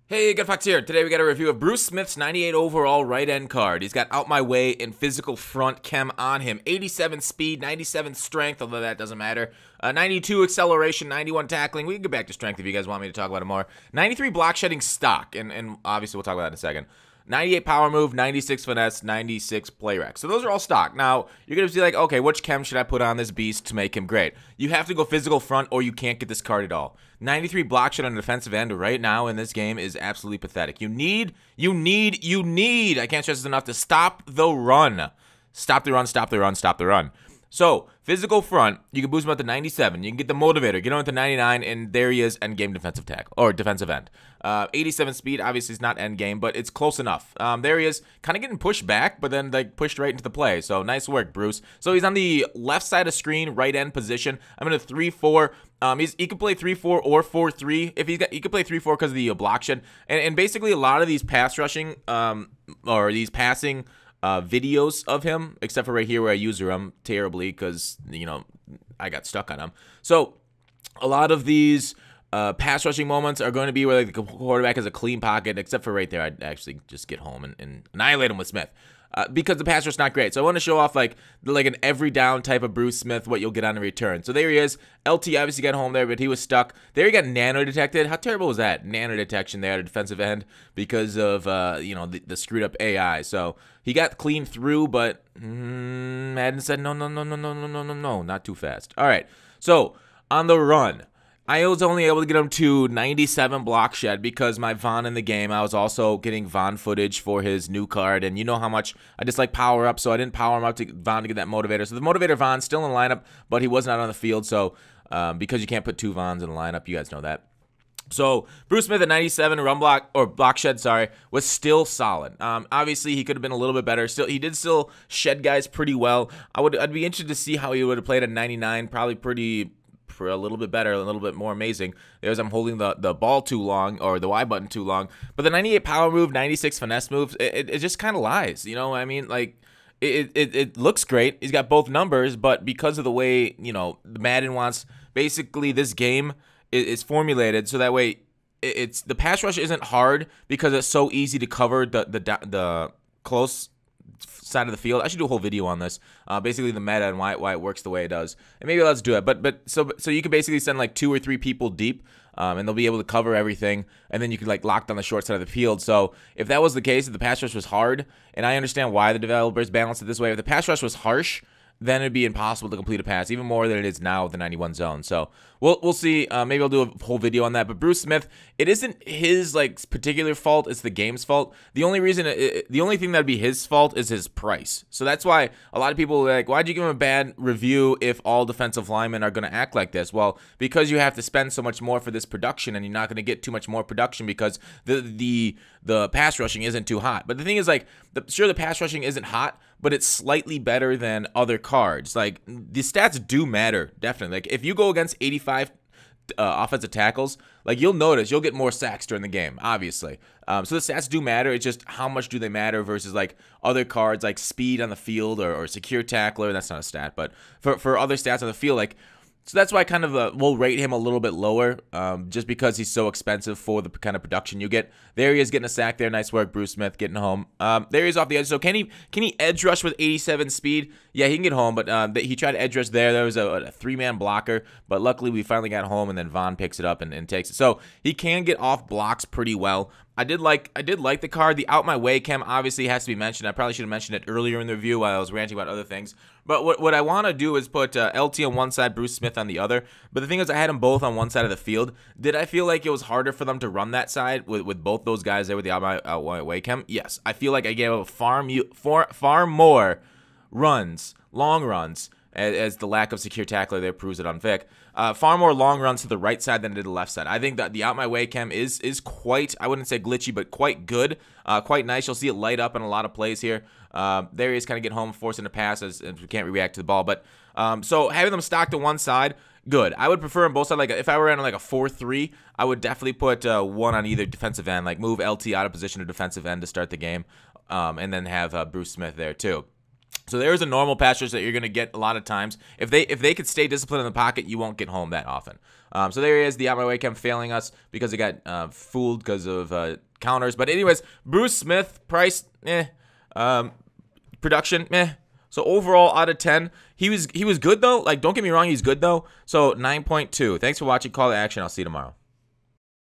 Hey, Good Fox here. Today we got a review of Bruce Smith's 98 overall right end card. He's got out my way and physical front chem on him. 87 speed, 97 strength, although that doesn't matter. 92 acceleration, 91 tackling. We can get back to strength if you guys want me to talk about it more. 93 block shedding stock, and obviously we'll talk about that in a second. 98 power move, 96 finesse, 96 play rec. So those are all stock. Now, you're going to be like, okay, which chem should I put on this beast to make him great? You have to go physical front or you can't get this card at all. 93 block shot on the defensive end right now in this game is absolutely pathetic. You need, I can't stress this enough, to stop the run. Stop the run, stop the run, stop the run. So, physical front, you can boost him up to 97. You can get the motivator, get him up to 99, and there he is, end game defensive tackle, or defensive end. 87 speed, obviously it's not end game, but it's close enough. There he is, kind of getting pushed back, but then like pushed right into the play. So, nice work, Bruce. So, he's on the left side of screen, right end position. I'm in a 3-4. He can play 3-4 or 4-3. He can play 3-4 because of the block shed. And basically, a lot of these pass rushing, or these passing videos of him, except for right here where I use him terribly because, I got stuck on him. So a lot of these pass rushing moments are going to be where like the quarterback has a clean pocket, except for right there. I'd actually just get home and annihilate him with Smith. Because the pass rush is not great. So I want to show off like an every down type of Bruce Smith, what you'll get on a return. So there he is. LT obviously got home there, but he was stuck. There he got nano detected. How terrible was that? Nano detection there at a defensive end because of, the screwed up AI. So he got clean through, but Madden said, no, not too fast. All right. So on the run, I was only able to get him to 97 block shed because my Von in the game, I was also getting Von footage for his new card, and you know how much I dislike power up, so I didn't power him up to Von to get that motivator. So the motivator Von's still in the lineup, but he was not on the field, so because you can't put two Vons in the lineup, you guys know that. So Bruce Smith at 97 run block or block shed, was still solid. Obviously he could have been a little bit better. He did still shed guys pretty well. I'd be interested to see how he would have played at 99. Probably for a little bit better, a little bit more amazing. There's I'm holding the ball too long, or the Y button too long. But the 98 power move, 96 finesse moves, it just kind of lies. You know what I mean? Like, it looks great. He's got both numbers, but because of the way, the Madden wants, basically this game is formulated so that way it's the pass rush isn't hard because it's so easy to cover the close side of the field. I should do a whole video on this. Basically the meta and why it works the way it does. And maybe let's do it. But so you can basically send like 2 or 3 people deep, and they'll be able to cover everything, and then you can like lock down the short side of the field. So if that was the case, if the pass rush was hard, and I understand why the developers balanced it this way, if the pass rush was harsh, then it'd be impossible to complete a pass, even more than it is now with the 91 zone. So we'll see. Maybe I'll do a whole video on that. But Bruce Smith, it isn't his like particular fault. It's the game's fault. The only thing that'd be his fault is his price. So that's why a lot of people are like, why'd you give him a bad review if all defensive linemen are going to act like this? Well, because you have to spend so much more for this production, and you're not going to get too much more production because the pass rushing isn't too hot. But the thing is, like, sure, the pass rushing isn't hot, but it's slightly better than other cards. Like, the stats do matter, definitely. Like, if you go against 85 offensive tackles, like, you'll notice you'll get more sacks during the game, obviously. So the stats do matter. It's just how much do they matter versus, like, other cards like speed on the field or secure tackler. That's not a stat, but for other stats on the field, like, so that's why I kind of will rate him a little bit lower, just because he's so expensive for the kind of production you get. There he is getting a sack there. Nice work, Bruce Smith, getting home. There he is off the edge. So can he edge rush with 87 speed? Yeah, he can get home, but he tried to edge rush there. There was a 3-man blocker, but luckily we finally got home, and then Von picks it up and takes it. So he can get off blocks pretty well. I did like the card. The out my way chem obviously has to be mentioned. I probably should have mentioned it earlier in the review while I was ranting about other things. But what I want to do is put LT on one side, Bruce Smith on the other. But the thing is, I had them both on one side of the field. Did I feel like it was harder for them to run that side with both those guys there with the out my way chem? Yes. I feel like I gave up far more runs, long runs, as the lack of secure tackler there proves it on Vic. Far more long runs to the right side than to the left side. I think that the out my way chem is quite, I wouldn't say glitchy, but quite good, quite nice. You'll see it light up in a lot of plays here. There he is, kind of get home, forcing a pass as we can't react to the ball. But so having them stocked to one side, good. I would prefer on both sides. Like if I were in like a 4-3, I would definitely put one on either defensive end, like move LT out of position to defensive end to start the game, and then have Bruce Smith there too. So there's a normal pass rush that you're going to get a lot of times. If they could stay disciplined in the pocket, you won't get home that often. So there he is, the Out My Way chem failing us because he got fooled because of counters. But anyways, Bruce Smith, price, production, meh. So overall, out of 10, he was good though. Like, don't get me wrong, he's good though. So 9.2. Thanks for watching. Call to action. I'll see you tomorrow.